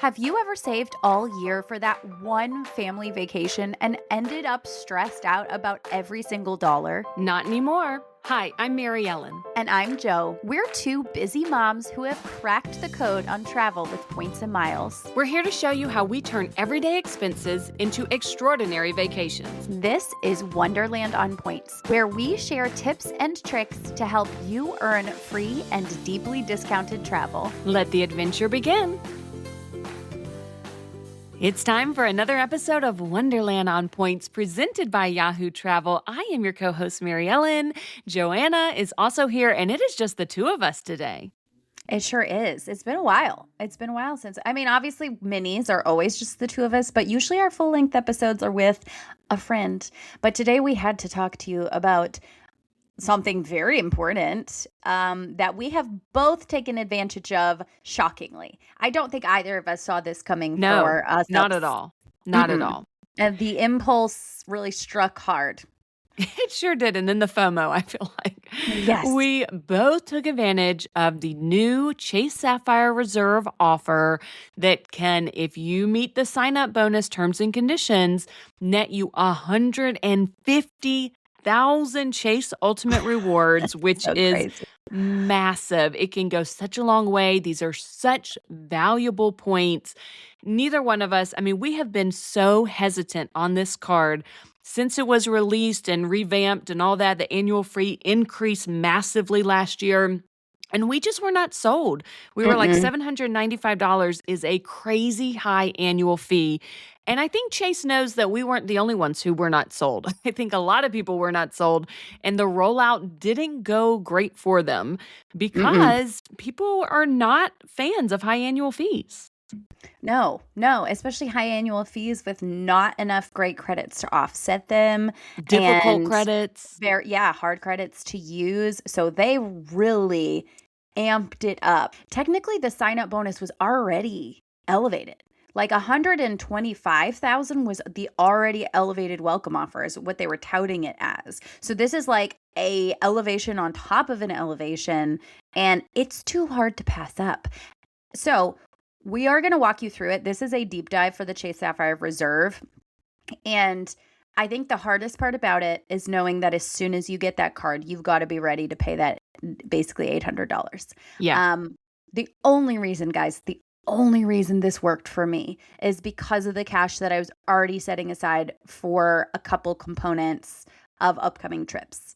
Have you ever saved all year for that one family vacation and ended up stressed out about every single dollar? Not anymore. Hi, I'm Mary Ellen. And I'm Joe. We're two busy moms who have cracked the code on travel with points and miles. We're here to show you how we turn everyday expenses into extraordinary vacations. This is Wonderland on Points, where we share tips and tricks to help you earn free and deeply discounted travel. Let the adventure begin. It's time for another episode of Wonderland on Points presented by Yahoo Travel. I am your co-host, Mary Ellen. Joanna is also here, and it is just the two of us today. It sure is. It's been a while. It's been a while since, obviously minis are always just the two of us, but usually our full-length episodes are with a friend. But today we had to talk to you about something very important that we have both taken advantage of, shockingly. I don't think either of us saw this coming for us. Not at all. Not at all. And the impulse really struck hard. It sure did. And then the FOMO, I feel like. Yes. We both took advantage of the new Chase Sapphire Reserve offer that can, if you meet the sign-up bonus terms and conditions, net you 150,000 Chase Ultimate Rewards, which So is crazy. massive. It can go such a long way. These are such valuable points. Neither one of us, we have been so hesitant on this card since it was released and revamped and all that. The annual fee increased massively last year. And we just were not sold. We were like $795 is a crazy high annual fee. And I think Chase knows that we weren't the only ones who were not sold. I think a lot of people were not sold. And the rollout didn't go great for them because people are not fans of high annual fees. No, especially high annual fees with not enough great credits to offset them. Difficult and credits. hard credits to use. So they really amped it up. Technically, the sign-up bonus was already elevated. Like 125,000 was the already elevated welcome offer is what they were touting it as. So this is like a elevation on top of an elevation, and it's too hard to pass up. So we are going to walk you through it. This is a deep dive for the Chase Sapphire Reserve. And I think the hardest part about it is knowing that as soon as you get that card, you've got to be ready to pay that basically $800. Yeah. The only reason this worked for me is because of the cash that I was already setting aside for a couple components of upcoming trips.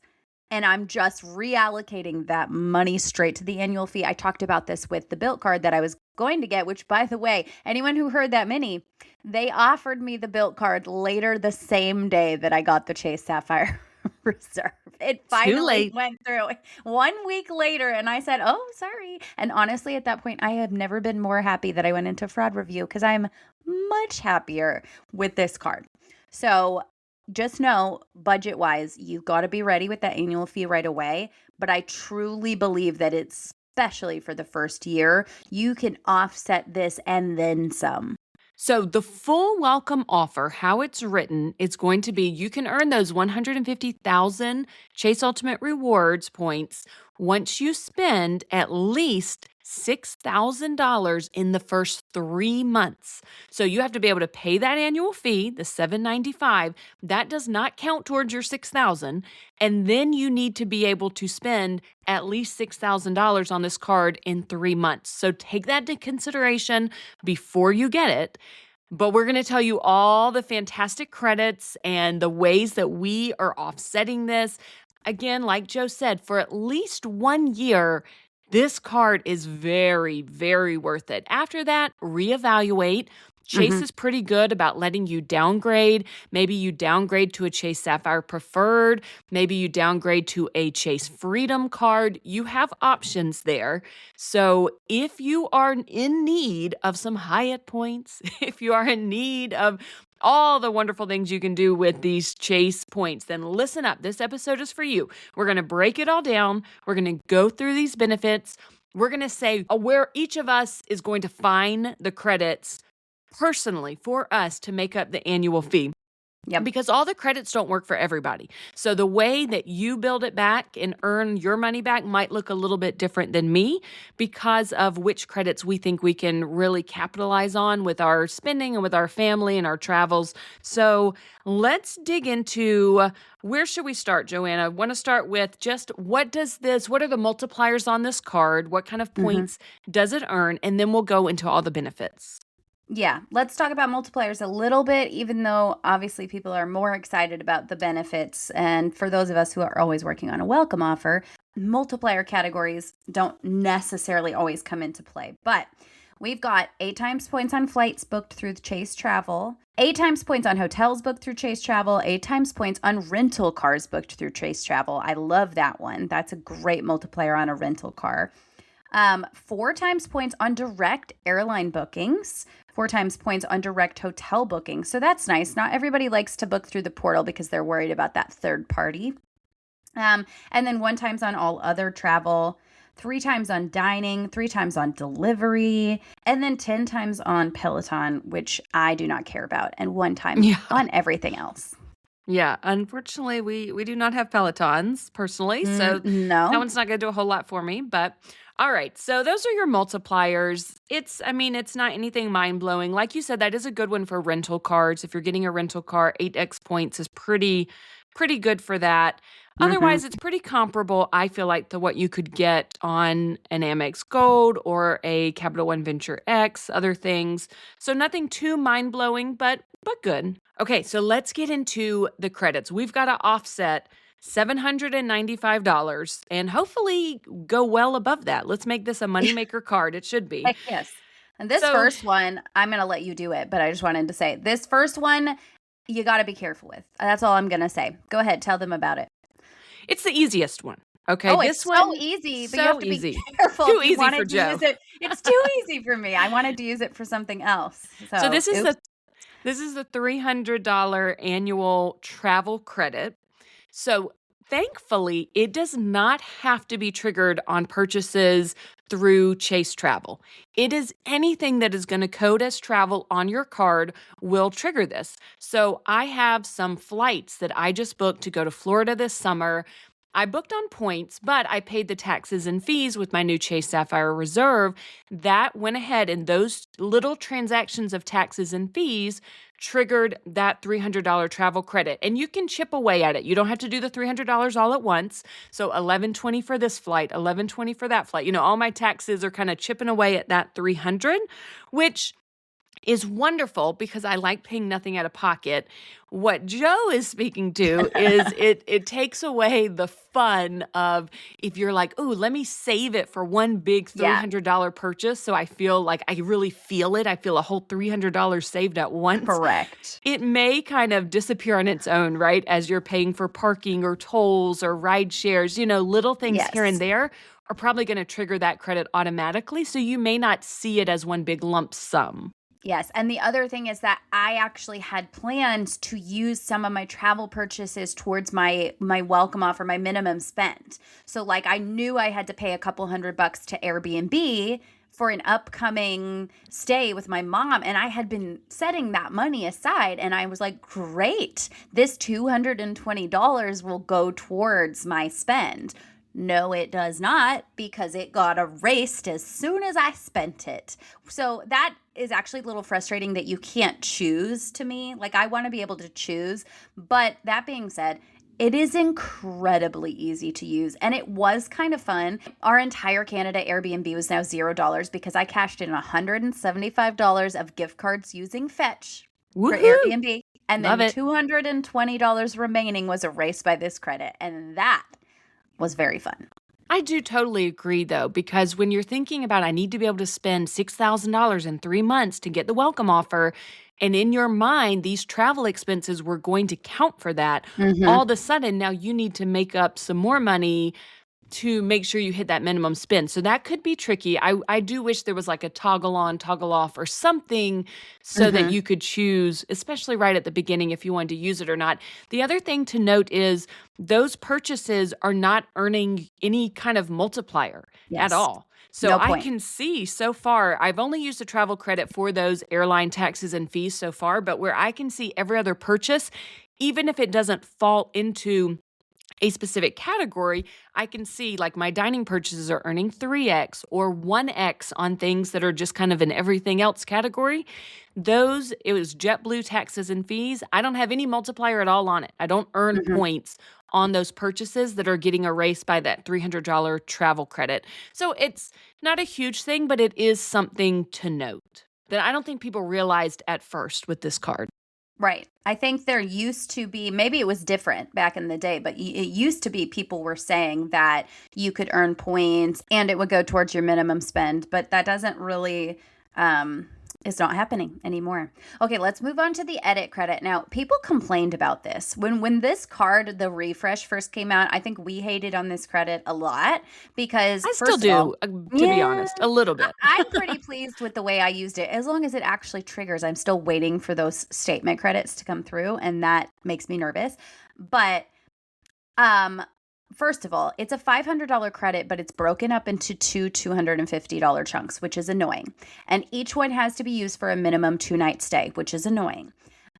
And I'm just reallocating that money straight to the annual fee. I talked about this with the Built card that I was going to get, which, by the way, anyone who heard that mini, they offered me the Built card later the same day that I got the Chase Sapphire Reserve. It finally went through 1 week later, and I said, oh, sorry. And honestly, at that point, I have never been more happy that I went into fraud review because I'm much happier with this card. So just know, budget-wise, you've got to be ready with that annual fee right away. But I truly believe that especially for the first year, you can offset this and then some. So the full welcome offer, how it's written, it's going to be you can earn those 150,000 Chase Ultimate Rewards points once you spend at least $6,000 in the first 3 months. So you have to be able to pay that annual fee, the $795. That does not count towards your $6,000. And then you need to be able to spend at least $6,000 on this card in 3 months. So take that into consideration before you get it. But we're going to tell you all the fantastic credits and the ways that we are offsetting this. Again, like Joe said, for at least 1 year, this card is very, very worth it. After that, reevaluate. Chase is pretty good about letting you downgrade. Maybe you downgrade to a Chase Sapphire Preferred. Maybe you downgrade to a Chase Freedom card. You have options there. So if you are in need of some Hyatt points, if you are in need of all the wonderful things you can do with these Chase points, then listen up. This episode is for you. We're going to break it all down. We're going to go through these benefits. We're going to say where each of us is going to find the credits personally for us to make up the annual fee. Yep. Because all the credits don't work for everybody. So the way that you build it back and earn your money back might look a little bit different than me because of which credits we think we can really capitalize on with our spending and with our family and our travels. So let's dig into where should we start, Joanna? I want to start with just what are the multipliers on this card? What kind of points does it earn? And then we'll go into all the benefits. Yeah, let's talk about multipliers a little bit, even though obviously people are more excited about the benefits. And for those of us who are always working on a welcome offer, multiplier categories don't necessarily always come into play. But we've got 8 times points on flights booked through Chase Travel, 8 times points on hotels booked through Chase Travel, 8 times points on rental cars booked through Chase Travel. I love that one. That's a great multiplier on a rental car. 4 times points on direct airline bookings, 4 times points on direct hotel bookings. So that's nice. Not everybody likes to book through the portal because they're worried about that third party. And then 1 times on all other travel, 3 times on dining, 3 times on delivery, and then 10 times on Peloton, which I do not care about, and 1 time on everything else. Yeah, unfortunately, we do not have Pelotons personally, so no. that one's not going to do a whole lot for me. But all right, so those are your multipliers. It's not anything mind-blowing. Like you said, that is a good one for rental cars. If you're getting a rental car, 8x points is pretty good for that. Otherwise, it's pretty comparable, I feel like, to what you could get on an Amex Gold or a Capital One Venture X, other things. So nothing too mind-blowing, but good. Okay, so let's get into the credits. We've got to offset $795 and hopefully go well above that. Let's make this a moneymaker card. It should be. Heck yes. And this first one, I'm going to let you do it, but I just wanted to say this first one, you got to be careful with. That's all I'm going to say. Go ahead. Tell them about it. It's the easiest one. Okay, oh, this it's one so easy, but you have to easy. be careful. Too easy for Joe. It's too easy for me. I wanted to use it for something else. So this is the $300 annual travel credit. So thankfully, it does not have to be triggered on purchases through Chase Travel. It is anything that is going to code as travel on your card will trigger this. So I have some flights that I just booked to go to Florida this summer. I booked on points, but I paid the taxes and fees with my new Chase Sapphire Reserve. That went ahead, and those little transactions of taxes and fees triggered that $300 travel credit. And you can chip away at it. You don't have to do the $300 all at once. So $1,120 for this flight, $1,120 for that flight. All my taxes are kind of chipping away at that $300, which is wonderful because I like paying nothing out of pocket. What Joe is speaking to is it takes away the fun of if you're like, oh, let me save it for one big $300 purchase. So I feel like I really feel it. I feel a whole $300 saved at once. Correct. It may kind of disappear on its own, right? As you're paying for parking or tolls or ride shares, little things here and there are probably going to trigger that credit automatically. So you may not see it as one big lump sum. Yes. And the other thing is that I actually had planned to use some of my travel purchases towards my welcome offer, my minimum spend. So I knew I had to pay a couple $100 to Airbnb for an upcoming stay with my mom. And I had been setting that money aside. And I was like, great, this $220 will go towards my spend. No, it does not, because it got erased as soon as I spent it. So that is actually a little frustrating that you can't choose to me. I want to be able to choose. But that being said, it is incredibly easy to use, and it was kind of fun. Our entire Canada Airbnb was now $0 because I cashed in $175 of gift cards using Fetch for Airbnb, and then $220 remaining was erased by this credit, and that was very fun. I do totally agree, though, because when you're thinking about I need to be able to spend $6,000 in 3 months to get the welcome offer, and in your mind, these travel expenses were going to count for that, all of a sudden, now you need to make up some more money to make sure you hit that minimum spend. So that could be tricky. I do wish there was a toggle on, toggle off or something so that you could choose, especially right at the beginning if you wanted to use it or not. The other thing to note is those purchases are not earning any kind of multiplier at all. So I can see so far, I've only used the travel credit for those airline taxes and fees so far, but where I can see every other purchase, even if it doesn't fall into a specific category, I can see like my dining purchases are earning 3x or 1x on things that are just kind of an everything else category. It was JetBlue taxes and fees. I don't have any multiplier at all on it. I don't earn points on those purchases that are getting erased by that $300 travel credit. So it's not a huge thing, but it is something to note that I don't think people realized at first with this card. Right. I think there used to be, maybe it was different back in the day, but it used to be people were saying that you could earn points and it would go towards your minimum spend, but that doesn't really, it's not happening anymore. Okay, let's move on to the edit credit. Now, people complained about this. When this card, the refresh first came out, I think we hated on this credit a lot because I still do, to be honest, a little bit. I'm pretty pleased with the way I used it. As long as it actually triggers, I'm still waiting for those statement credits to come through, and that makes me nervous. But first of all, it's a $500 credit, but it's broken up into two $250 chunks, which is annoying. And each one has to be used for a minimum 2-night stay, which is annoying.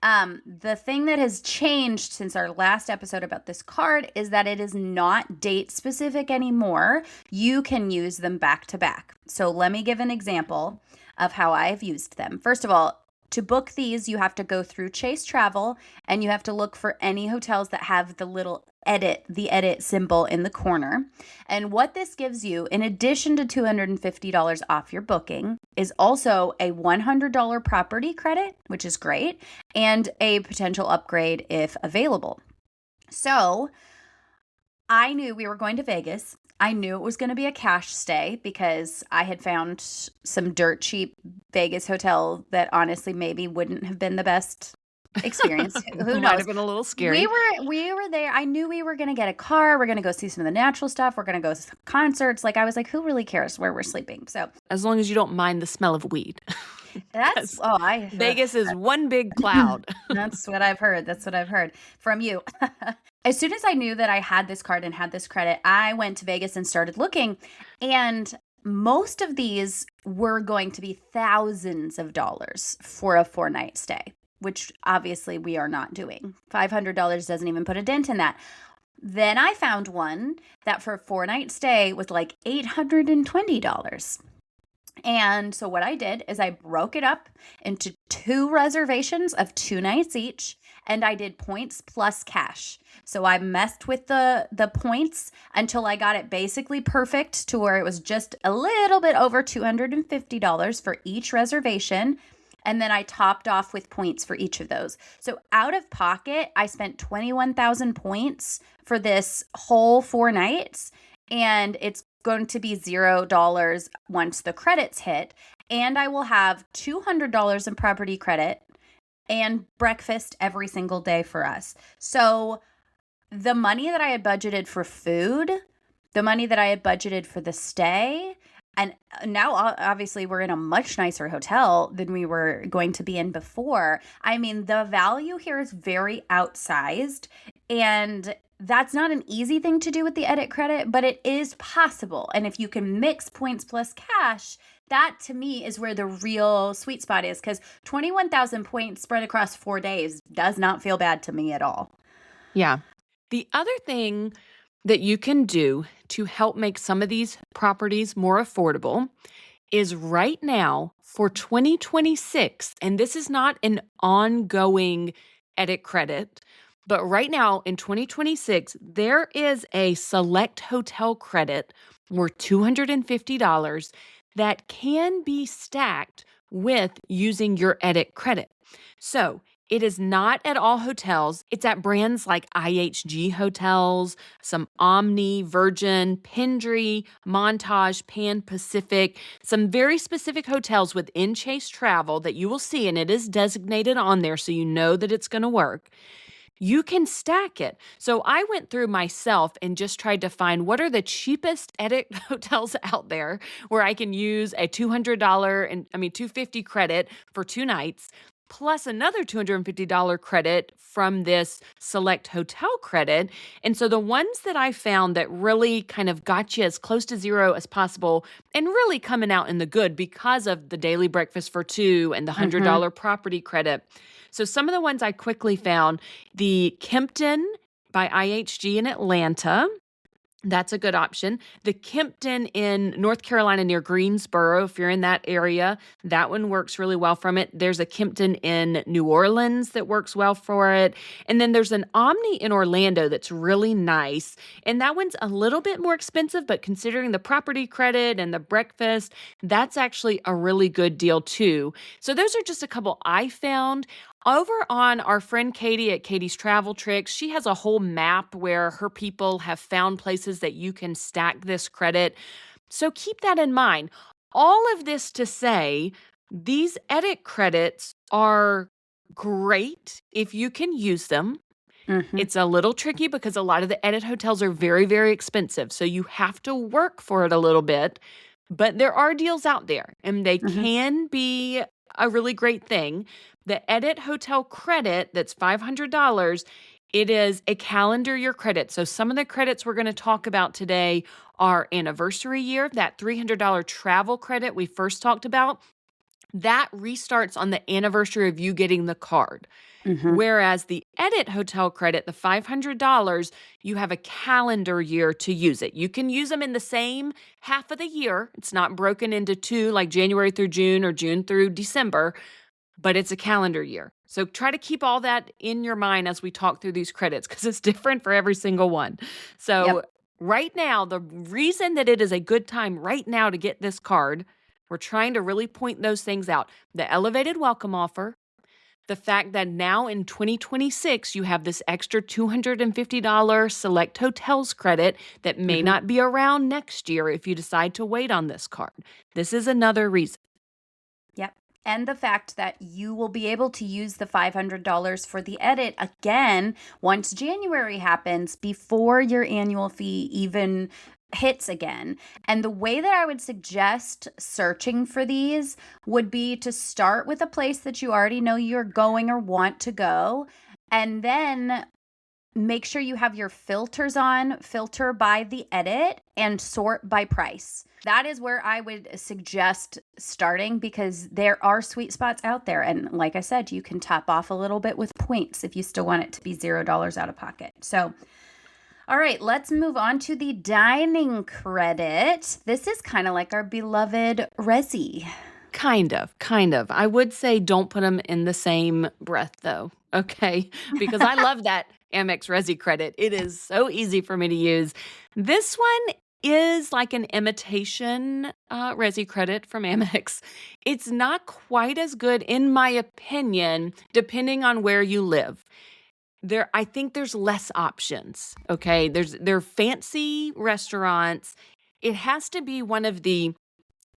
The thing that has changed since our last episode about this card is that it is not date specific anymore. You can use them back to back. So let me give an example of how I've used them. First of all, to book these, you have to go through Chase Travel and you have to look for any hotels that have the edit symbol in the corner. And what this gives you, in addition to $250 off your booking, is also a $100 property credit, which is great, and a potential upgrade if available. So I knew we were going to Vegas. I knew it was going to be a cash stay because I had found some dirt cheap Vegas hotel that honestly maybe wouldn't have been the best experience. Who knows? Might have been a little scary. We were there. I knew we were going to get a car. We're going to go see some of the natural stuff. We're going to go to concerts. Like I was like, who really cares where we're sleeping? So as long as you don't mind the smell of weed. Vegas is one big cloud. That's what I've heard. That's what I've heard from you. As soon as I knew that I had this card and had this credit, I went to Vegas and started looking. And most of these were going to be thousands of dollars for a 4-night stay, which obviously we are not doing. $500 doesn't even put a dent in that. Then I found one that for a 4-night stay was like $820. And so what I did is I broke it up into 2 reservations of 2 nights each, and I did points plus cash. So I messed with the points until I got it basically perfect to where it was just a little bit over $250 for each reservation. And then I topped off with points for each of those. So out of pocket, I spent 21,000 points for this whole 4 nights. And it's going to be $0 once the credits hit. And I will have $200 in property credit and breakfast every single day for us. So the money that I had budgeted for food, the money that I had budgeted for the stay, and now obviously we're in a much nicer hotel than we were going to be in before. I mean, the value here is very outsized, and that's not an easy thing to do with the edit credit, but it is possible. And if you can mix points plus cash, that to me is where the real sweet spot is, because 21,000 points spread across 4 days does not feel bad to me at all. Yeah. The other thing that you can do to help make some of these properties more affordable is right now for 2026, and this is not an ongoing edit credit, but right now in 2026, there is a select hotel credit worth $250 that can be stacked with using your edit credit. So it is not at all hotels. It's at brands like IHG Hotels, some Omni, Virgin, Pendry, Montage, Pan Pacific, some very specific hotels within Chase Travel that you will see, and it is designated on there so you know that it's going to work. You can stack it. So I went through myself and just tried to find what are the cheapest edit hotels out there where I can use a $250 credit for 2 nights. plus another $250 credit from this select hotel credit. And so the ones that I found that really kind of got you as close to zero as possible and really coming out in the good because of the daily breakfast for two and the $100 property credit. So some of the ones I quickly found, the Kimpton by IHG in Atlanta. That's a good option. The Kimpton in North Carolina near Greensboro, if you're in that area, that one works really well from it. There's a Kimpton in New Orleans that works well for it. And then there's an Omni in Orlando that's really nice. And that one's a little bit more expensive, but considering the property credit and the breakfast, that's actually a really good deal too. So those are just a couple I found. Over on our friend Katie at Katie's Travel Tricks, she has a whole map where her people have found places that you can stack this credit. So keep that in mind. All of this to say, these edit credits are great if you can use them. It's a little tricky because a lot of the edit hotels are very, very expensive. So you have to work for it a little bit. But there are deals out there, and they can be a really great thing. The edit hotel credit that's $500, it is a calendar year credit. So some of the credits we're going to talk about today are anniversary year. That $300 travel credit we first talked about, that restarts on the anniversary of you getting the card. Whereas the edit hotel credit, the $500, you have a calendar year to use it. You can use them in the same half of the year. It's not broken into two, like January through June or June through December, but it's a calendar year. So try to keep all that in your mind as we talk through these credits because it's different for every single one. So right now, the reason that it is a good time right now to get this card, we're trying to really point those things out. The elevated welcome offer, the fact that now in 2026, you have this extra $250 select hotels credit that may not be around next year if you decide to wait on this card. This is another reason. Yep. And the fact that you will be able to use the $500 for the edit again once January happens before your annual fee even hits again. And the way that I would suggest searching for these would be to start with a place that you already know you're going or want to go, and then make sure you have your filters on, filter by the edit, and sort by price. That is where I would suggest starting because there are sweet spots out there. And like I said, you can top off a little bit with points if you still want it to be $0 out of pocket. So all right, let's move on to the dining credit. This is kind of like our beloved Resi. Kind of. I would say don't put them in the same breath, though, okay? Because I love that Amex Resi credit. It is so easy for me to use. This one is like an imitation Resi credit from Amex. It's not quite as good, in my opinion, depending on where you live. I think there's less options, okay? They're fancy restaurants. It has to be one of the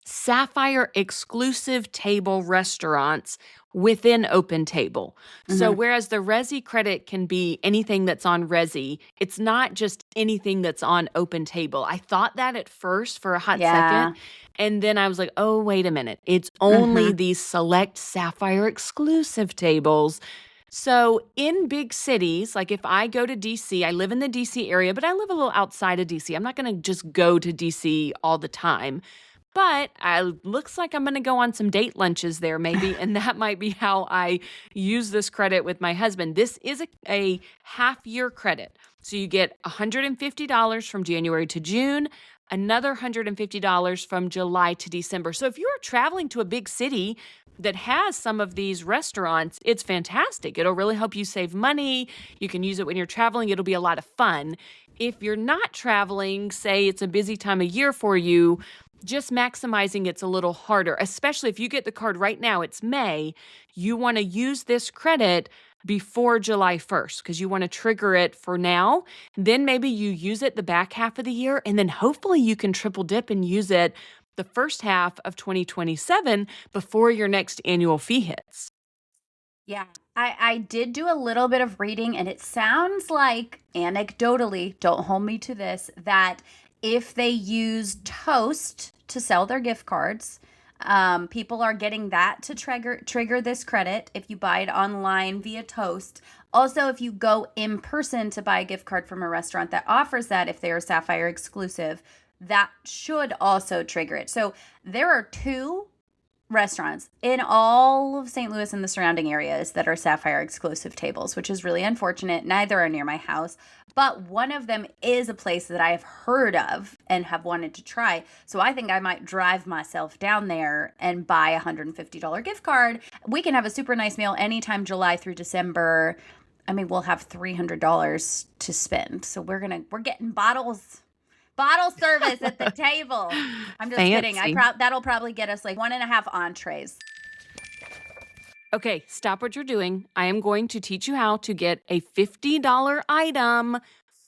Sapphire exclusive table restaurants within Open Table. So whereas the Resi credit can be anything that's on Resi, it's not just anything that's on Open Table. I thought that at first for a hot second. And then I was like, oh, wait a minute. It's only these select Sapphire exclusive tables. So in big cities, like if I go to DC, I live in the DC area, but I live a little outside of DC. I'm not going to just go to DC all the time. But looks like I'm going to go on some date lunches there maybe, and that might be how I use this credit with my husband. This is a half-year credit. So you get $150 from January to June, another $150 from July to December. So if you are traveling to a big city that has some of these restaurants, it's fantastic. It'll really help you save money. You can use it when you're traveling. It'll be a lot of fun. If you're not traveling, say it's a busy time of year for you, just maximizing it's a little harder, especially if you get the card right now, it's May, you want to use this credit before July 1st because you want to trigger it for now. Then maybe you use it the back half of the year, and then hopefully you can triple dip and use it the first half of 2027 before your next annual fee hits. Yeah, I did do a little bit of reading, and it sounds like, anecdotally, don't hold me to this, that if they use Toast to sell their gift cards, People are getting that to trigger this credit if you buy it online via Toast. Also, if you go in person to buy a gift card from a restaurant that offers that, if they're Sapphire exclusive, that should also trigger it. So there are 2 restaurants in all of St. Louis and the surrounding areas that are Sapphire exclusive tables, which is really unfortunate. Neither are near my house, but one of them is a place that I have heard of and have wanted to try. So I think I might drive myself down there and buy a $150 gift card. We can have a super nice meal anytime July through December. I mean, we'll have $300 to spend. So we're getting bottle service at the table. I'm just kidding. That'll probably get us like 1.5 entrees. Okay, stop what you're doing. I am going to teach you how to get a $50 item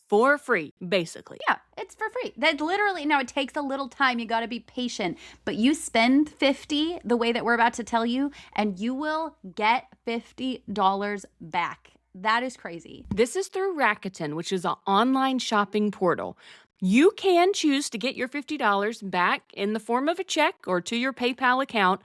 for free, basically. Yeah, it's for free. That literally, now it takes a little time. You got to be patient, but you spend $50 the way that we're about to tell you, and you will get $50 back. That is crazy. This is through Rakuten, which is an online shopping portal. You can choose to get your $50 back in the form of a check or to your PayPal account.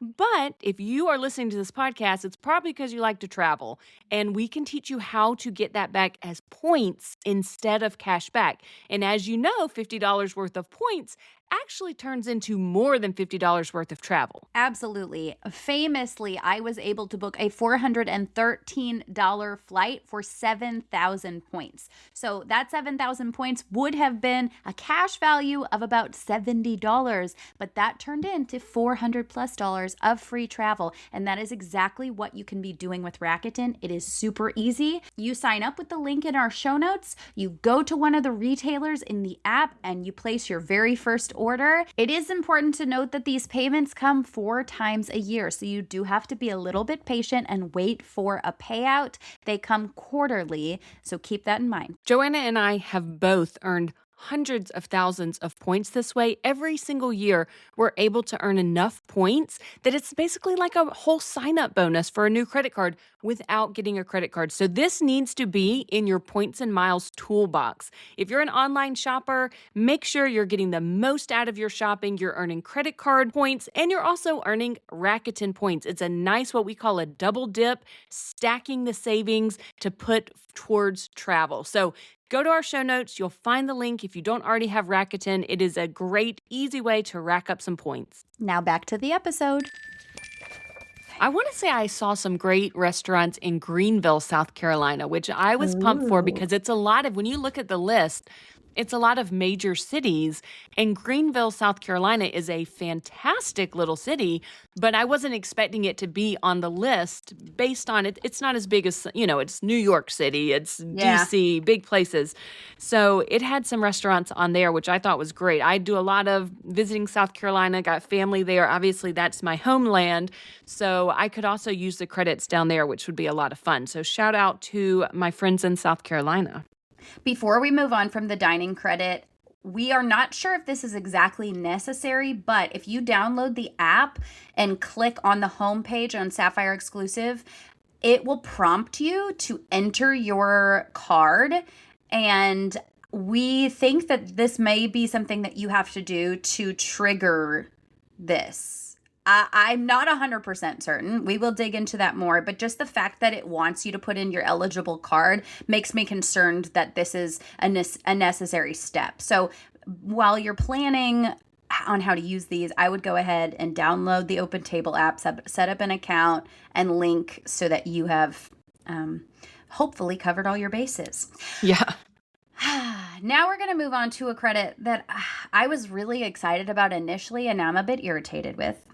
But if you are listening to this podcast, it's probably because you like to travel. And we can teach you how to get that back as points instead of cash back. And as you know, $50 worth of points actually turns into more than $50 worth of travel. Absolutely. Famously, I was able to book a $413 flight for 7,000 points. So that 7,000 points would have been a cash value of about $70, but that turned into $400+ of free travel. And that is exactly what you can be doing with Rakuten. It is super easy. You sign up with the link in our show notes. You go to one of the retailers in the app and you place your very first order. It is important to note that these payments come 4 times a year, so you do have to be a little bit patient and wait for a payout. They come quarterly, so keep that in mind. Joanna and I have both earned hundreds of thousands of points this way. Every single year, we're able to earn enough points that it's basically like a whole sign-up bonus for a new credit card without getting a credit card. So this needs to be in your points and miles toolbox. If you're an online shopper, make sure you're getting the most out of your shopping. You're earning credit card points, and you're also earning Rakuten points. It's a nice, what we call a double dip, stacking the savings to put towards travel. So go to our show notes. You'll find the link if you don't already have Rakuten. It is a great, easy way to rack up some points. Now back to the episode. I want to say I saw some great restaurants in Greenville, South Carolina, which I was pumped for because it's a lot of, when you look at the list, it's a lot of major cities, and Greenville, South Carolina is a fantastic little city, but I wasn't expecting it to be on the list based on it. It's not as big as, it's New York City, it's DC, big places. So it had some restaurants on there, which I thought was great. I do a lot of visiting South Carolina, got family there. Obviously, that's my homeland. So I could also use the credits down there, which would be a lot of fun. So shout out to my friends in South Carolina. Before we move on from the dining credit, we are not sure if this is exactly necessary, but if you download the app and click on the homepage on Sapphire Exclusive, it will prompt you to enter your card. And we think that this may be something that you have to do to trigger this. I'm not 100% certain. We will dig into that more, but just the fact that it wants you to put in your eligible card makes me concerned that this is a necessary step. So while you're planning on how to use these, I would go ahead and download the Open Table app, set up an account, and link so that you have hopefully covered all your bases. Yeah. Now we're going to move on to a credit that I was really excited about initially, and now I'm a bit irritated with.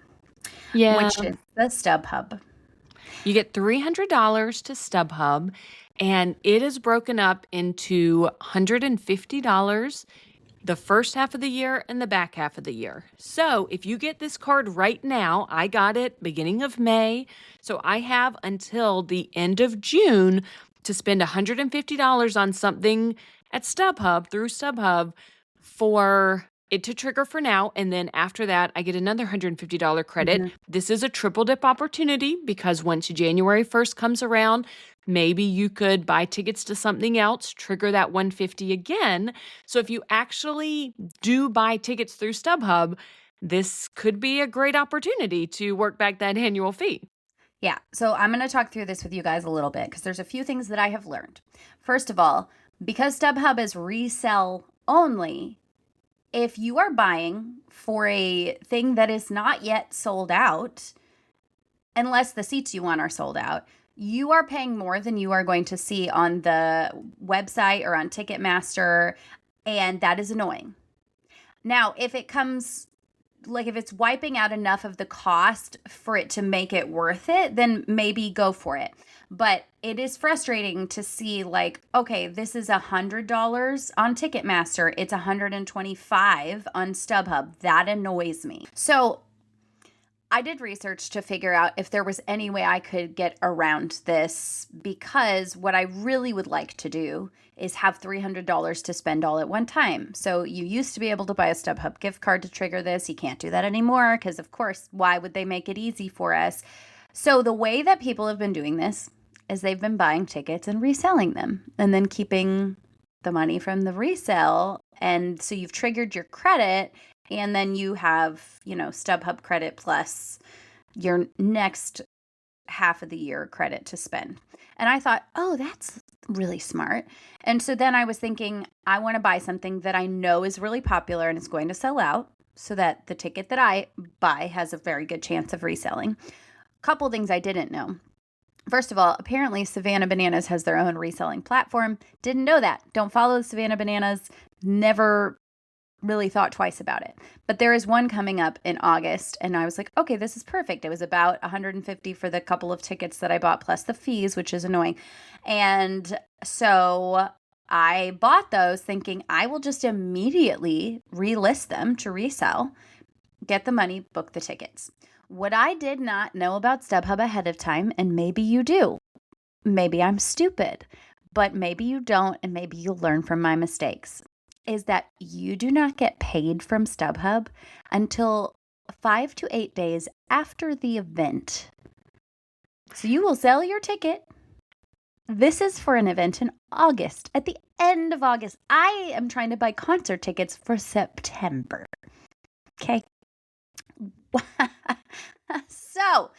Yeah. Which is the StubHub. You get $300 to StubHub, and it is broken up into $150 the first half of the year and the back half of the year. So if you get this card right now, I got it beginning of May, so I have until the end of June to spend $150 on something at StubHub, through StubHub, for it to trigger for now, and then after that, I get another $150 credit. Mm-hmm. This is a triple dip opportunity because once January 1st comes around, maybe you could buy tickets to something else, trigger that $150 again. So if you actually do buy tickets through StubHub, this could be a great opportunity to work back that annual fee. Yeah. So I'm going to talk through this with you guys a little bit because there's a few things that I have learned. First of all, because StubHub is resell only, if you are buying for a thing that is not yet sold out, unless the seats you want are sold out, you are paying more than you are going to see on the website or on Ticketmaster, and that is annoying. Now, if it comes, like if it's wiping out enough of the cost for it to make it worth it, then maybe go for it. But it is frustrating to see like, okay, this is $100 on Ticketmaster. It's $125 on StubHub. That annoys me. So I did research to figure out if there was any way I could get around this, because what I really would like to do is have $300 to spend all at one time. So you used to be able to buy a StubHub gift card to trigger this. You can't do that anymore because, of course, why would they make it easy for us? So the way that people have been doing this is they've been buying tickets and reselling them and then keeping the money from the resale. And so you've triggered your credit, and then you have, StubHub credit plus your next half of the year credit to spend. And I thought, oh, that's really smart. And so then I was thinking, I want to buy something that I know is really popular and is going to sell out so that the ticket that I buy has a very good chance of reselling. A couple things I didn't know. First of all, apparently Savannah Bananas has their own reselling platform. Didn't know that. Don't follow Savannah Bananas. Never really thought twice about it. But there is one coming up in August, and I was like, okay, this is perfect. It was about $150 for the couple of tickets that I bought plus the fees, which is annoying. And so I bought those thinking I will just immediately relist them to resell, get the money, book the tickets. What I did not know about StubHub ahead of time, and maybe you do, maybe I'm stupid, but maybe you don't, and maybe you'll learn from my mistakes, is that you do not get paid from StubHub until 5 to 8 days after the event. So you will sell your ticket. This is for an event in August, at the end of August. I am trying to buy concert tickets for September. Okay. So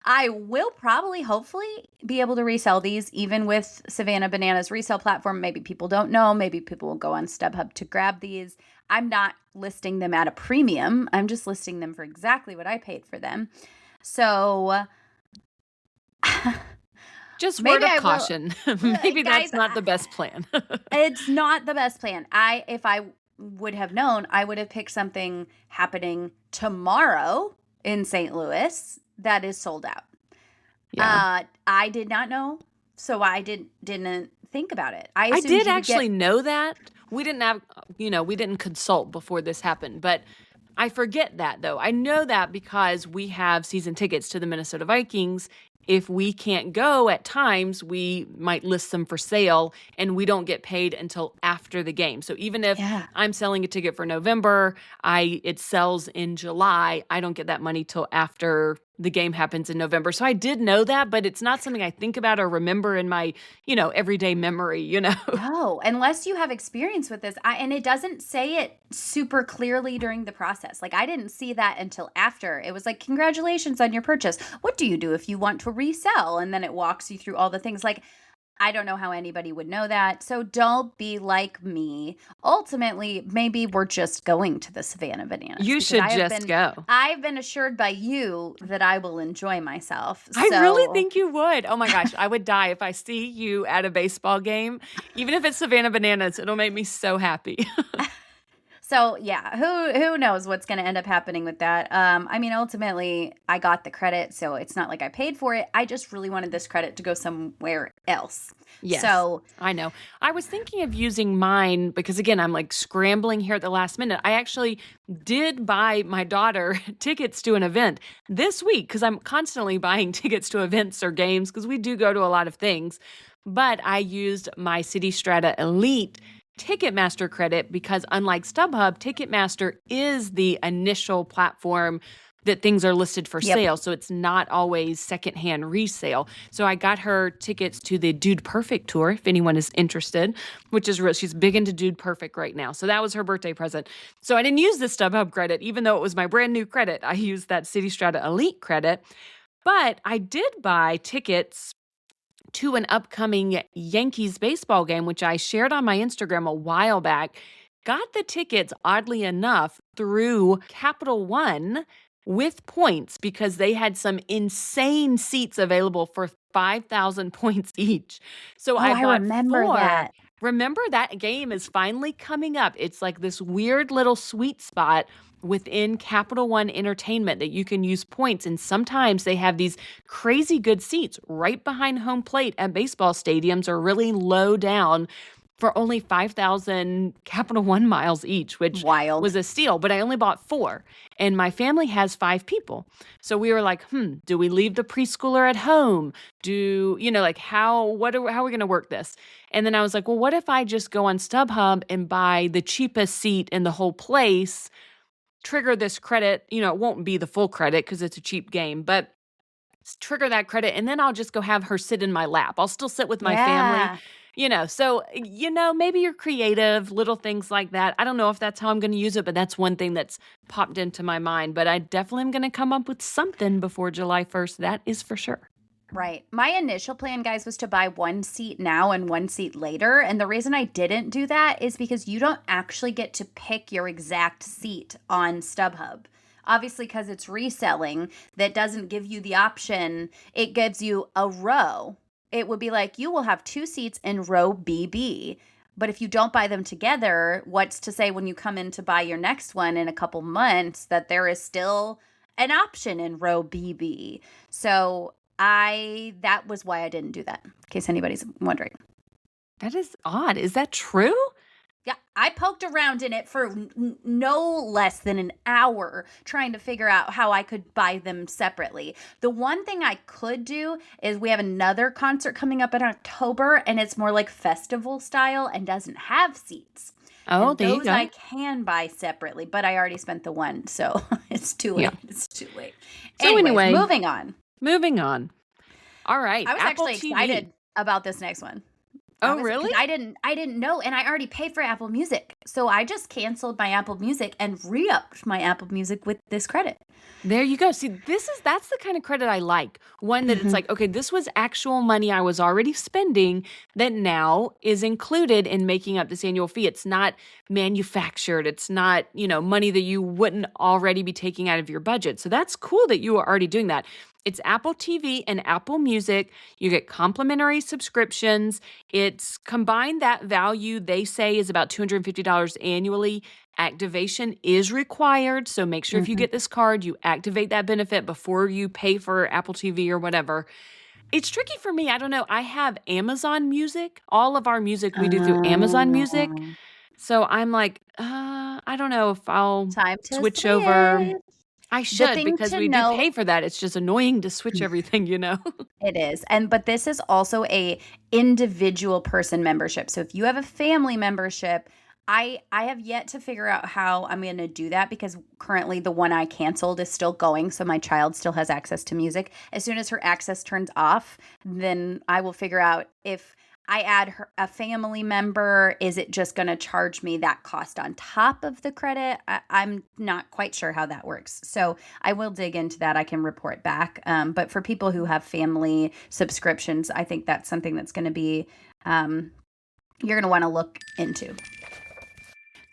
I will probably, hopefully, be able to resell these even with Savannah Bananas resale platform. Maybe people don't know. Maybe people will go on StubHub to grab these. I'm not listing them at a premium. I'm just listing them for exactly what I paid for them. So just word of caution. Maybe guys, that's not the best plan. It's not the best plan. If I would have known, I would have picked something happening tomorrow in St. Louis that is sold out. Yeah. I did not know, so I didn't think about it. I did actually know that. We didn't have, we didn't consult before this happened, but I forget that though. I know that because we have season tickets to the Minnesota Vikings. If we can't go at times, we might list them for sale and we don't get paid until after the game. So even if I'm selling a ticket for November, it sells in July, I don't get that money till after the game happens in November. So I did know that, but it's not something I think about or remember in my, everyday memory, No, unless you have experience with this. And it doesn't say it super clearly during the process. Like I didn't see that until after. It was like, congratulations on your purchase. What do you do if you want to resell? And then it walks you through all the things. Like, I don't know how anybody would know that. So don't be like me. Ultimately, maybe we're just going to the Savannah Bananas. You should just go. I've been assured by you that I will enjoy myself. I really think you would. Oh my gosh, I would die if I see you at a baseball game. Even if it's Savannah Bananas, it'll make me so happy. So yeah, who knows what's going to end up happening with that? Ultimately, I got the credit, so it's not like I paid for it. I just really wanted this credit to go somewhere else. Yes, so I know. I was thinking of using mine because, again, I'm like scrambling here at the last minute. I actually did buy my daughter tickets to an event this week because I'm constantly buying tickets to events or games because we do go to a lot of things. But I used my City Strata Elite Ticketmaster credit because unlike StubHub, Ticketmaster is the initial platform that things are listed for Yep. sale. So it's not always secondhand resale. So I got her tickets to the Dude Perfect tour, if anyone is interested, which is real. She's big into Dude Perfect right now. So that was her birthday present. So I didn't use the StubHub credit, even though it was my brand new credit. I used that City Strata Elite credit. But I did buy tickets to an upcoming Yankees baseball game, which I shared on my Instagram a while back. Got the tickets, oddly enough, through Capital One with points because they had some insane seats available for 5,000 points each. So I I bought remember 4. that. Remember that game is finally coming up. It's like this weird little sweet spot within Capital One Entertainment that you can use points. And sometimes they have these crazy good seats right behind home plate at baseball stadiums or really low down for only 5,000 Capital One miles each, which Wild. was a steal. But I only bought 4, and my family has 5 people. So we were like, do we leave the preschooler at home? How are we going to work this? And then I was like, well, what if I just go on StubHub and buy the cheapest seat in the whole place, trigger this credit? It won't be the full credit because it's a cheap game, but trigger that credit, and then I'll just go have her sit in my lap. I'll still sit with my family. So, maybe you're creative, little things like that. I don't know if that's how I'm going to use it, but that's one thing that's popped into my mind. But I definitely am going to come up with something before July 1st. That is for sure. Right. My initial plan, guys, was to buy 1 seat now and 1 seat later. And the reason I didn't do that is because you don't actually get to pick your exact seat on StubHub. Obviously, because it's reselling, that doesn't give you the option. It gives you a row. It would be like you will have 2 seats in row BB. But if you don't buy them together, what's to say when you come in to buy your next one in a couple months that there is still an option in row BB? So that was why I didn't do that, in case anybody's wondering. That is odd. Is that true? Yeah, I poked around in it for no less than an hour trying to figure out how I could buy them separately. The one thing I could do is we have another concert coming up in October, and it's more like festival style and doesn't have seats. Oh, and there you those go. I can buy separately, but I already spent the 1, so it's too late. Yeah. It's too late. So anyway, moving on. All right. I was Apple actually TV. excited about this next one. Oh, really? I didn't know, and I already paid for Apple Music. So I just canceled my Apple Music and re-upped my Apple Music with this credit. There you go. See, that's the kind of credit I like. One that it's like, okay, this was actual money I was already spending that now is included in making up this annual fee. It's not manufactured. It's not, money that you wouldn't already be taking out of your budget. So that's cool that you are already doing that. It's Apple TV and Apple Music. You get complimentary subscriptions. It's combined that value they say is about $250 annually. Activation is required. So make sure if you get this card, you activate that benefit before you pay for Apple TV or whatever. It's tricky for me. I don't know. I have Amazon Music. All of our music we do through Amazon Music. So I'm like, I don't know if I'll switch over. I should, because we do pay for that. It's just annoying to switch everything, It is. But this is also a individual person membership. So if you have a family membership, I have yet to figure out how I'm going to do that, because currently the one I canceled is still going. So my child still has access to music. As soon as her access turns off, then I will figure out if I add a family member, is it just going to charge me that cost on top of the credit? I'm not quite sure how that works. So I will dig into that. I can report back. But for people who have family subscriptions, I think that's something that's going to be, you're going to want to look into.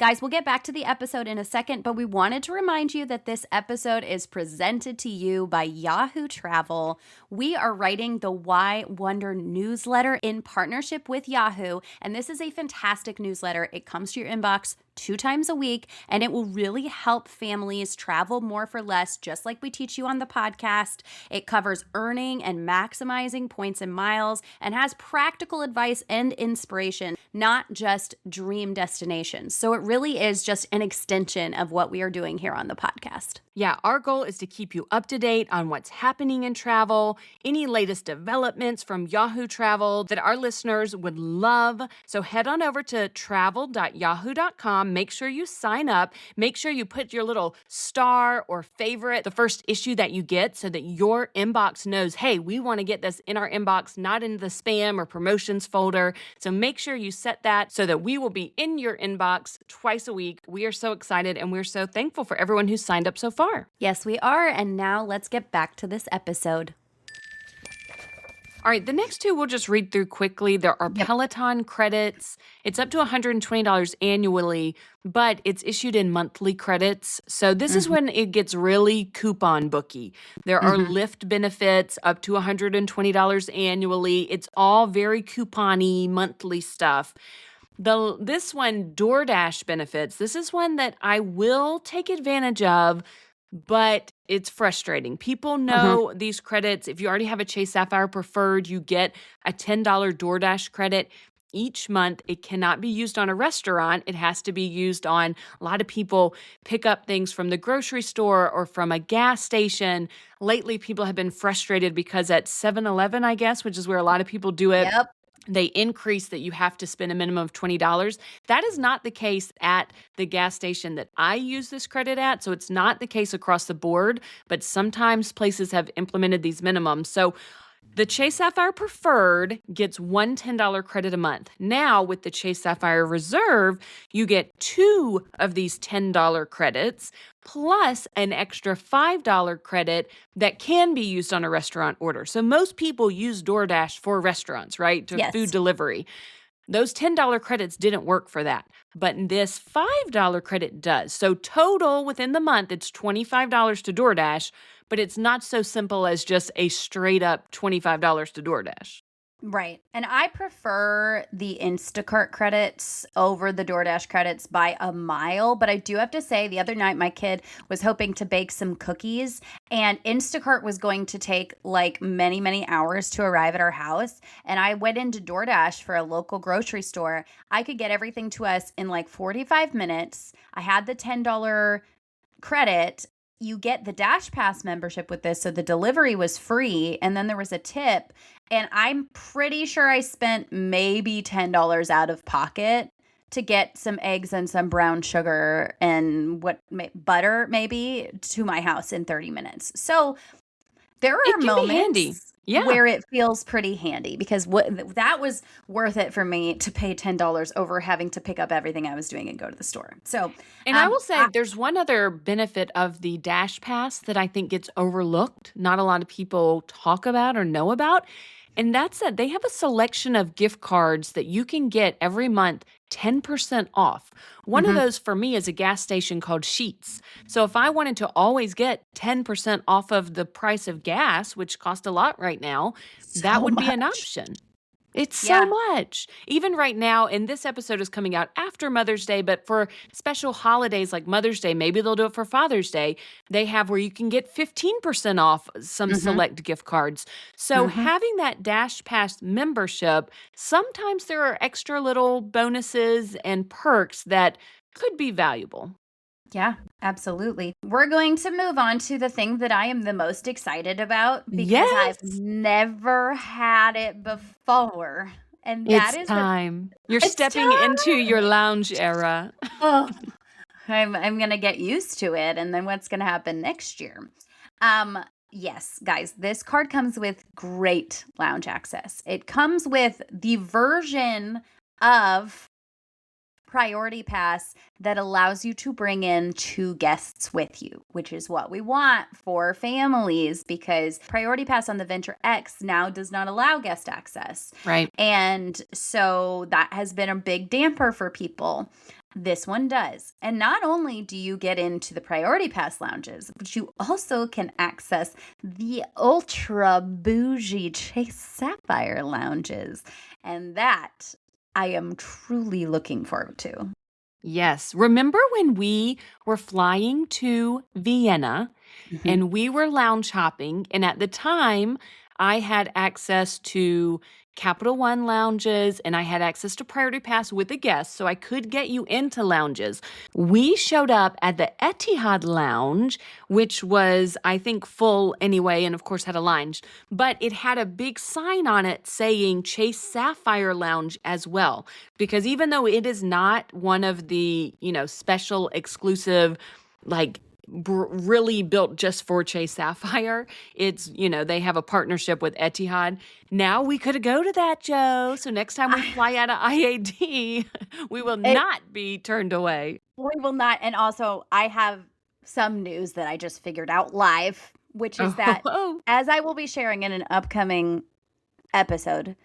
Guys, we'll get back to the episode in a second, but we wanted to remind you that this episode is presented to you by Yahoo Travel. We are writing the Why Wonder newsletter in partnership with Yahoo, and this is a fantastic newsletter. It comes to your inbox 2 times a week, and it will really help families travel more for less, just like we teach you on the podcast. It covers earning and maximizing points and miles, and has practical advice and inspiration, not just dream destinations. So it really is just an extension of what we are doing here on the podcast. Yeah, our goal is to keep you up to date on what's happening in travel, any latest developments from Yahoo Travel that our listeners would love. So head on over to travel.yahoo.com. Make sure you sign up. Make sure you put your little star or favorite, the first issue that you get, so that your inbox knows, hey, we want to get this in our inbox, not in the spam or promotions folder. So make sure you set that so that we will be in your inbox twice a week. We are so excited and we're so thankful for everyone who's signed up so far. Yes, we are. And now let's get back to this episode. All right, the next two we'll just read through quickly. There are Peloton credits. It's up to $120 annually, but it's issued in monthly credits. So this is when it gets really coupon booky. There are Lyft benefits up to $120 annually. It's all very coupon-y monthly stuff. This one, DoorDash benefits, this is one that I will take advantage of, but it's frustrating. People know these credits. If you already have a Chase Sapphire Preferred, you get a $10 DoorDash credit each month. It cannot be used on a restaurant. It has to be used on, a lot of people pick up things from the grocery store or from a gas station. Lately, people have been frustrated because at 7-Eleven, I guess, which is where a lot of people do it, they increase that you have to spend a minimum of $20. That is not the case at the gas station that I use this credit at. So it's not the case across the board, but sometimes places have implemented these minimums. So the Chase Sapphire Preferred gets one $10 credit a month. Now, with the Chase Sapphire Reserve, you get 2 of these $10 credits plus an extra $5 credit that can be used on a restaurant order. So most people use DoorDash for restaurants, right? To food delivery. Those $10 credits didn't work for that, but this $5 credit does. So total within the month, it's $25 to DoorDash, but it's not so simple as just a straight up $25 to DoorDash. Right. And I prefer the Instacart credits over the DoorDash credits by a mile. But I do have to say, the other night, my kid was hoping to bake some cookies, and Instacart was going to take like many, many hours to arrive at our house. And I went into DoorDash for a local grocery store. I could get everything to us in like 45 minutes. I had the $10 credit. You get the Dash Pass membership with this, so the delivery was free, and then there was a tip, and I'm pretty sure I spent maybe $10 out of pocket to get some eggs and some brown sugar and butter maybe to my house in 30 minutes. So there are moments where it feels pretty handy, because that was worth it for me to pay $10 over having to pick up everything I was doing and go to the store. So, and I will say there's one other benefit of the Dash Pass that I think gets overlooked. Not a lot of people talk about or know about. And that's that they have a selection of gift cards that you can get every month 10% off. One of those for me is a gas station called Sheetz. So if I wanted to always get 10% off of the price of gas, which costs a lot right now, that would be an option. It's so much. Even right now, and this episode is coming out after Mother's Day, but for special holidays like Mother's Day, maybe they'll do it for Father's Day, they have where you can get 15% off some select gift cards. So having that Dash Pass membership, sometimes there are extra little bonuses and perks that could be valuable. Yeah, absolutely. We're going to move on to the thing that I am the most excited about, because I've never had it before. And that is time. You're stepping into your lounge era. I'm going to get used to it. And then what's going to happen next year? Yes, guys, this card comes with great lounge access. It comes with the version of Priority Pass that allows you to bring in 2 guests with you, which is what we want for families, because Priority Pass on the Venture X now does not allow guest access. Right. And so that has been a big damper for people. This one does. And not only do you get into the Priority Pass lounges, but you also can access the ultra bougie Chase Sapphire lounges. And that I am truly looking forward to. Yes. Remember when we were flying to Vienna and we were lounge hopping, and at the time I had access to Capital One lounges and I had access to Priority Pass with a guest, so I could get you into lounges. We showed up at the Etihad Lounge, which was, I think, full anyway, and of course had a lounge, but it had a big sign on it saying Chase Sapphire Lounge as well. Because even though it is not one of the, special exclusive, like really built just for Chase Sapphire. It's, they have a partnership with Etihad. Now we could go to that, Joe. So next time we fly out of IAD, we will not be turned away. We will not. And also, I have some news that I just figured out live, which is that as I will be sharing in an upcoming episode,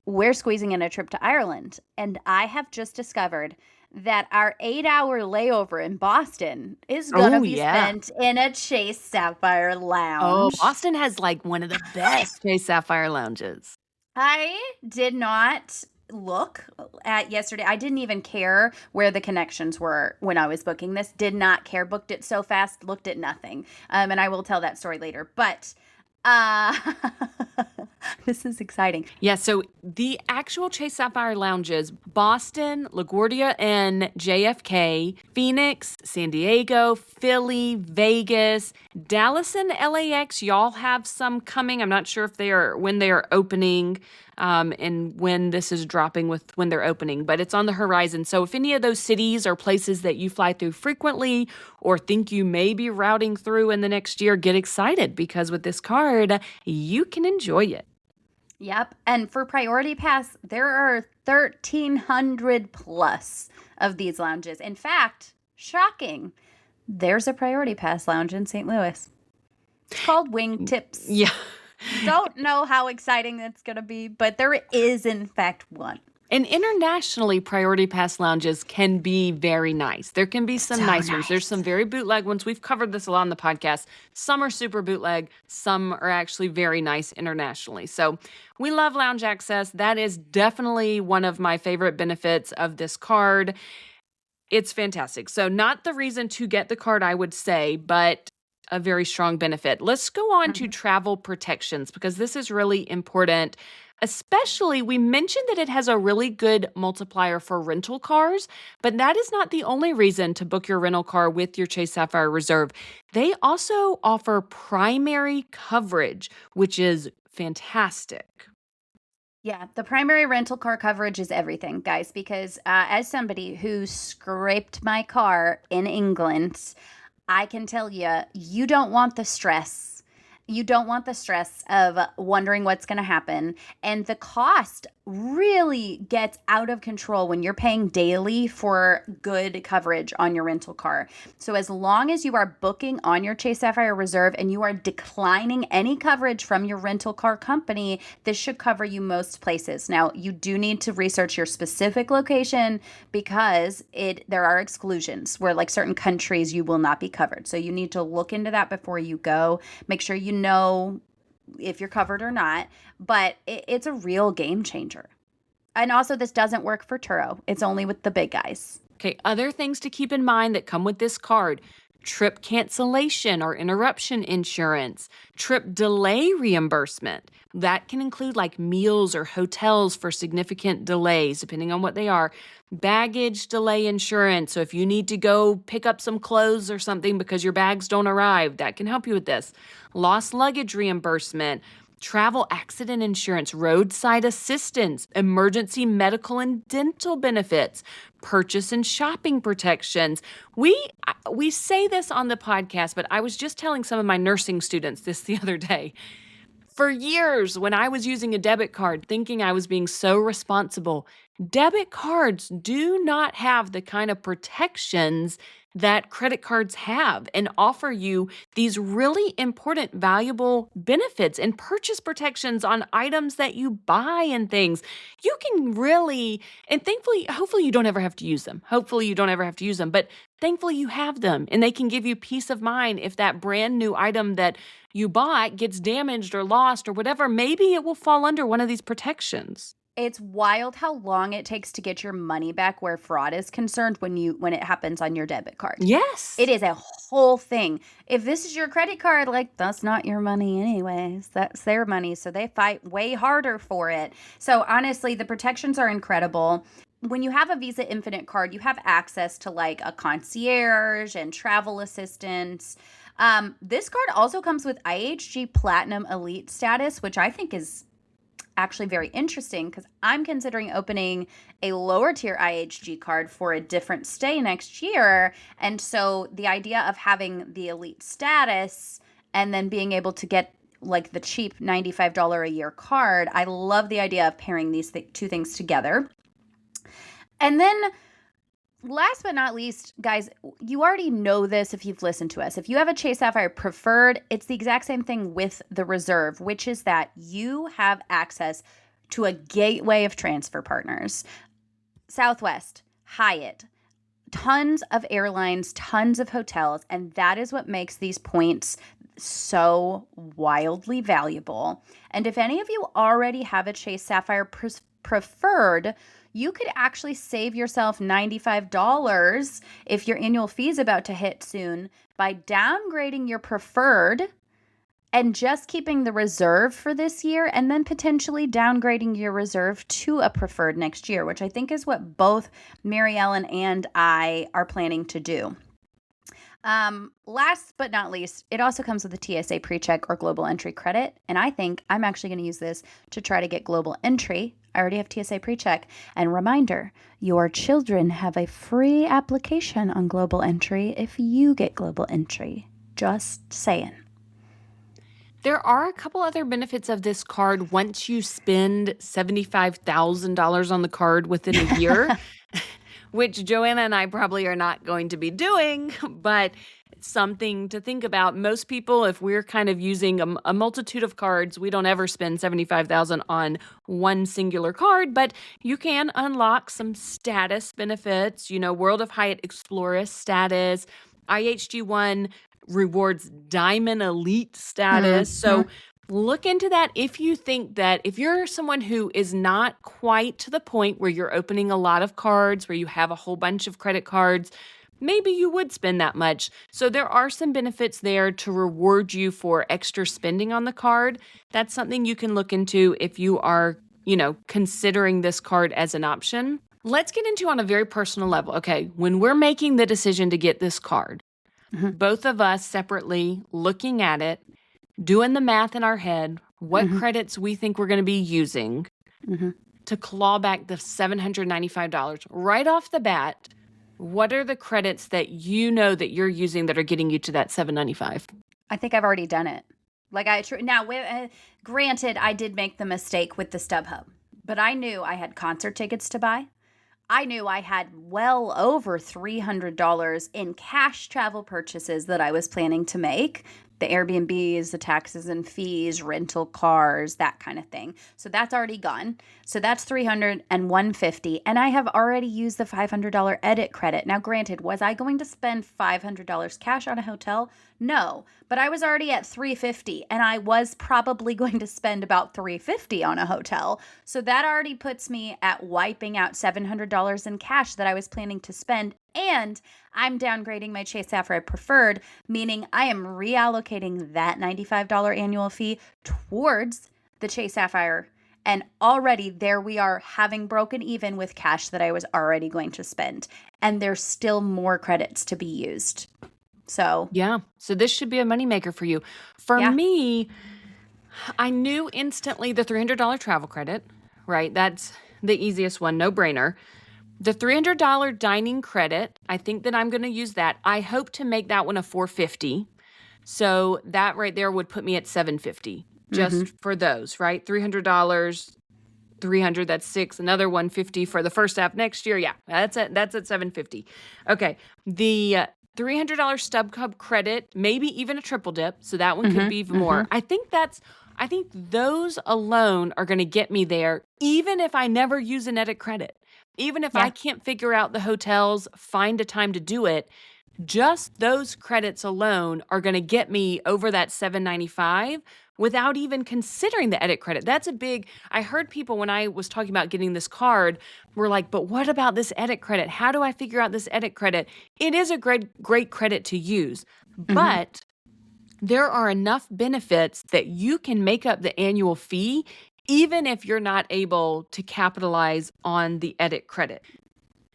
we're squeezing in a trip to Ireland. And I have just discovered that our 8-hour layover in Boston is going to be spent in a Chase Sapphire Lounge. Oh, Boston has like one of the best Chase Sapphire Lounges. I did not look at yesterday. I didn't even care where the connections were when I was booking this. Did not care. Booked it so fast, looked at nothing. And I will tell that story later. But this is exciting. Yeah, so the actual Chase Sapphire Lounges, Boston, LaGuardia, and JFK, Phoenix, San Diego, Philly, Vegas, Dallas, and LAX. Y'all have some coming. I'm not sure if when they are opening, and when this is dropping with when they're opening, but it's on the horizon. So if any of those cities are places that you fly through frequently or think you may be routing through in the next year, get excited because with this card, you can enjoy it. Yep. And for Priority Pass, there are 1,300 plus of these lounges. In fact, shocking, there's a Priority Pass lounge in St. Louis. It's called Wingtips. Yeah. Don't know how exciting that's going to be, but there is, in fact, one. And internationally, Priority Pass lounges can be very nice. There can be some nice ones. There's some very bootleg ones. We've covered this a lot on the podcast. Some are super bootleg. Some are actually very nice internationally. So we love lounge access. That is definitely one of my favorite benefits of this card. It's fantastic. So not the reason to get the card, I would say, but a very strong benefit. Let's go on to travel protections because this is really important. Especially, we mentioned that it has a really good multiplier for rental cars, but that is not the only reason to book your rental car with your Chase Sapphire Reserve. They also offer primary coverage, which is fantastic. Yeah, the primary rental car coverage is everything, guys, because as somebody who scraped my car in England, I can tell you, you don't want the stress. You don't want the stress of wondering what's going to happen. And the cost really gets out of control when you're paying daily for good coverage on your rental car. So as long as you are booking on your Chase Sapphire Reserve and you are declining any coverage from your rental car company, this should cover you most places. Now, you do need to research your specific location because there are exclusions where like certain countries you will not be covered. So you need to look into that before you go. Make sure you know if you're covered or not, but it's a real game changer. And also, this doesn't work for Turo. It's only with the big guys. Okay, other things to keep in mind that come with this card: trip cancellation or interruption insurance, trip delay reimbursement. That can include like meals or hotels for significant delays, depending on what they are. Baggage delay insurance. So if you need to go pick up some clothes or something because your bags don't arrive, that can help you with this. Lost luggage reimbursement, travel accident insurance, roadside assistance, emergency medical and dental benefits, purchase and shopping protections. We say this on the podcast, but I was just telling some of my nursing students this the other day. For years, when I was using a debit card thinking I was being so responsible, debit cards do not have the kind of protections that credit cards have and offer you these really important, valuable benefits and purchase protections on items that you buy and things. You can really, and thankfully, hopefully you don't ever have to use them. But thankfully you have them and they can give you peace of mind if that brand new item that you bought gets damaged or lost or whatever. Maybe it will fall under one of these protections. It's wild how long it takes to get your money back where fraud is concerned when it happens on your debit card. Yes. It is a whole thing. If this is your credit card, like, that's not your money anyways. That's their money, so they fight way harder for it. So honestly, the protections are incredible. When you have a Visa Infinite card, you have access to like a concierge and travel assistance. This card also comes with IHG Platinum Elite status, which I think is actually very interesting because I'm considering opening a lower tier IHG card for a different stay next year. And so the idea of having the elite status and then being able to get like the cheap $95 a year card, I love the idea of pairing these two things together. And then last but not least, guys, you already know this if you've listened to us. If you have a Chase Sapphire Preferred, it's the exact same thing with the Reserve, which is that you have access to a gateway of transfer partners. Southwest, Hyatt, tons of airlines, tons of hotels, and that is what makes these points so wildly valuable. And if any of you already have a Chase Sapphire Preferred, you could actually save yourself $95 if your annual fee is about to hit soon by downgrading your Preferred and just keeping the Reserve for this year, and then potentially downgrading your Reserve to a Preferred next year, which I think is what both Mary Ellen and I are planning to do. Last but not least, it also comes with a TSA PreCheck or Global Entry credit, and I think I'm actually going to use this to try to get Global Entry. I already have TSA PreCheck. And reminder, your children have a free application on Global Entry if you get Global Entry. Just saying. There are a couple other benefits of this card once you spend $75,000 on the card within a year, which Joanna and I probably are not going to be doing, but something to think about. Most people, if we're kind of using a multitude of cards, we don't ever spend $75,000 on one singular card, but you can unlock some status benefits, World of Hyatt Explorer status, IHG One rewards Diamond Elite status. So look into that if you think that if you're someone who is not quite to the point where you're opening a lot of cards, where you have a whole bunch of credit cards, maybe you would spend that much. So there are some benefits there to reward you for extra spending on the card. That's something you can look into if you are, considering this card as an option. Let's get into on a very personal level. Okay, when we're making the decision to get this card, both of us separately looking at it, doing the math in our head, what credits we think we're going to be using to claw back the $795 right off the bat. What are the credits that you know that you're using that are getting you to that $795? I think I've already done it. Granted, I did make the mistake with the StubHub, but I knew I had concert tickets to buy. I knew I had well over $300 in cash travel purchases that I was planning to make. The Airbnbs, the taxes and fees, rental cars, that kind of thing. So that's already gone. So that's $300 and $150. And I have already used the $500 edit credit. Now, granted, was I going to spend $500 cash on a hotel? No, but I was already at $350 and I was probably going to spend about $350 on a hotel. So that already puts me at wiping out $700 in cash that I was planning to spend. And I'm downgrading my Chase Sapphire Preferred, meaning I am reallocating that $95 annual fee towards the Chase Sapphire. And already there we are, having broken even with cash that I was already going to spend. And there's still more credits to be used. So this should be a moneymaker for you. For me, I knew instantly the $300 travel credit, right? That's the easiest one, no brainer. The $300 dining credit, I think that I'm going to use that. I hope to make that one a $450. So that right there would put me at $750 just for those, right? $300, $300, that's $6, another $150 for the first half next year. Yeah, that's at $750. Okay. The $300 StubHub credit, maybe even a triple dip. So that one could be even more. I think those alone are going to get me there, even if I never use an edit credit. Even if I can't figure out the hotels, find a time to do it, just those credits alone are going to get me over that $795 without even considering the edit credit. That's a big, I heard people when I was talking about getting this card were like, but what about this edit credit? How do I figure out this edit credit? It is a great credit to use, but there are enough benefits that you can make up the annual fee even if you're not able to capitalize on the edit credit.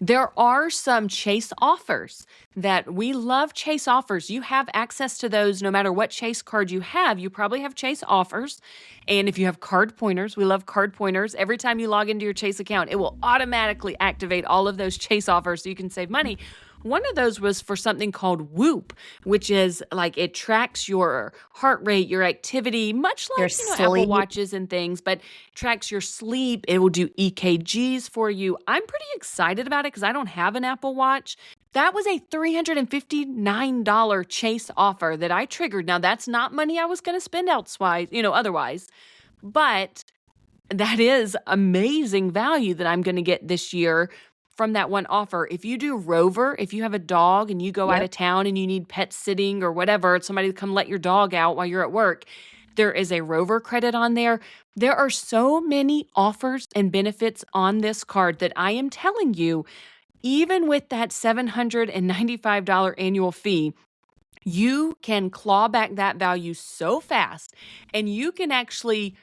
There are some Chase offers that we love. Chase offers. You have access to those no matter what Chase card you have. You probably have Chase offers. And if you have card pointers, we love card pointers. Every time you log into your Chase account, it will automatically activate all of those Chase offers so you can save money. One of those was for something called Whoop, which is like it tracks your heart rate, your activity, much like Apple Watches and things, but tracks your sleep. It will do EKGs for you. I'm pretty excited about it because I don't have an Apple Watch. That was a $359 Chase offer that I triggered. Now, that's not money I was going to spend otherwise, but that is amazing value that I'm going to get this year from that one offer. If you do Rover, if you have a dog and you go out of town and you need pet sitting or whatever, somebody to come let your dog out while you're at work, there is a Rover credit on there. There are so many offers and benefits on this card that I am telling you, even with that $795 annual fee, you can claw back that value so fast, and you can actually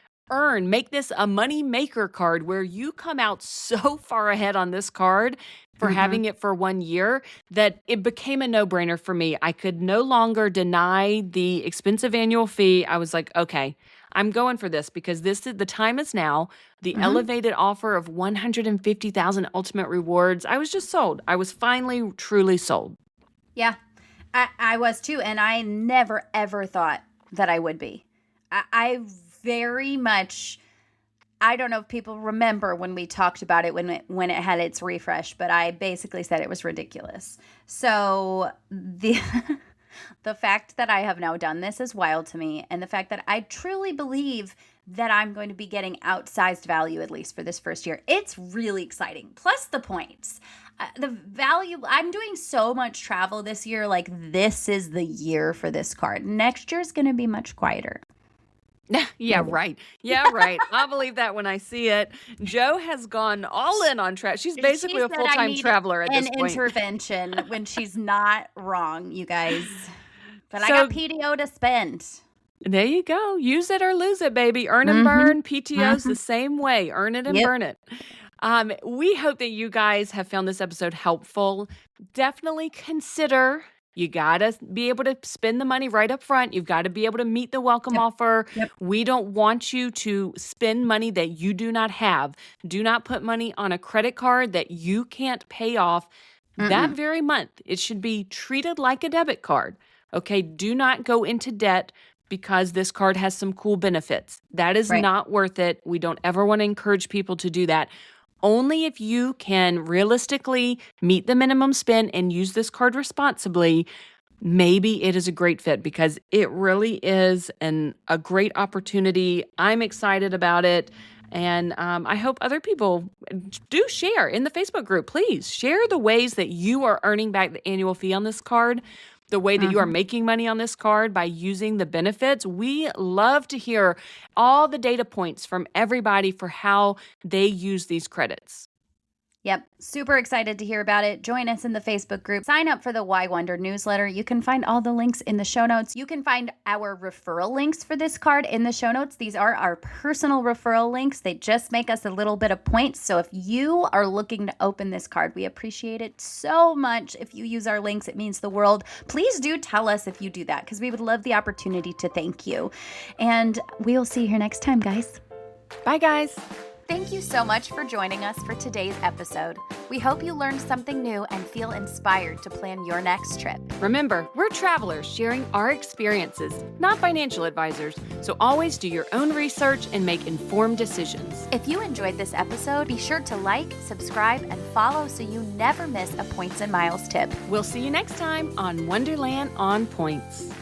make this a money maker card where you come out so far ahead on this card for having it for 1 year that it became a no-brainer for me. I could no longer deny the expensive annual fee. I was like, okay, I'm going for this because the time is now. The elevated offer of 150,000 ultimate rewards. I was just sold. I was finally truly sold. Yeah, I was too. And I never, ever thought that I would be. I very much, I don't know if people remember when we talked about it when it had its refresh, but I basically said it was ridiculous. So the fact that I have now done this is wild to me, and the fact that I truly believe that I'm going to be getting outsized value, at least for this first year, it's really exciting. Plus the points. The value, I'm doing so much travel this year, like this is the year for this card. Next year is going to be much quieter. Yeah, right. Yeah, right. I'll believe that when I see it. Jo has gone all in on travel. She's basically a full-time traveler at this point. An intervention when she's not wrong, you guys. But I got PTO to spend. There you go. Use it or lose it, baby. Earn and burn. PTO's the same way. Earn it and burn it. We hope that you guys have found this episode helpful. Definitely consider. You got to be able to spend the money right up front. You've got to be able to meet the welcome offer. We don't want you to spend money that you do not have. Do not put money on a credit card that you can't pay off that very month. It should be treated like a debit card. Okay, do not go into debt because this card has some cool benefits. That is not worth it. We don't ever want to encourage people to do that. Only if you can realistically meet the minimum spend and use this card responsibly, maybe it is a great fit because it really is a great opportunity. I'm excited about it. And I hope other people do share in the Facebook group. Please share the ways that you are earning back the annual fee on this card, the way that you are making money on this card by using the benefits. We love to hear all the data points from everybody for how they use these credits. Yep. Super excited to hear about it. Join us in the Facebook group. Sign up for the Why Wonder newsletter. You can find all the links in the show notes. You can find our referral links for this card in the show notes. These are our personal referral links. They just make us a little bit of points. So if you are looking to open this card, we appreciate it so much. If you use our links, it means the world. Please do tell us if you do that because we would love the opportunity to thank you. And we'll see you here next time, guys. Bye, guys. Thank you so much for joining us for today's episode. We hope you learned something new and feel inspired to plan your next trip. Remember, we're travelers sharing our experiences, not financial advisors, so always do your own research and make informed decisions. If you enjoyed this episode, be sure to like, subscribe, and follow so you never miss a Points and Miles tip. We'll see you next time on Wonderland on Points.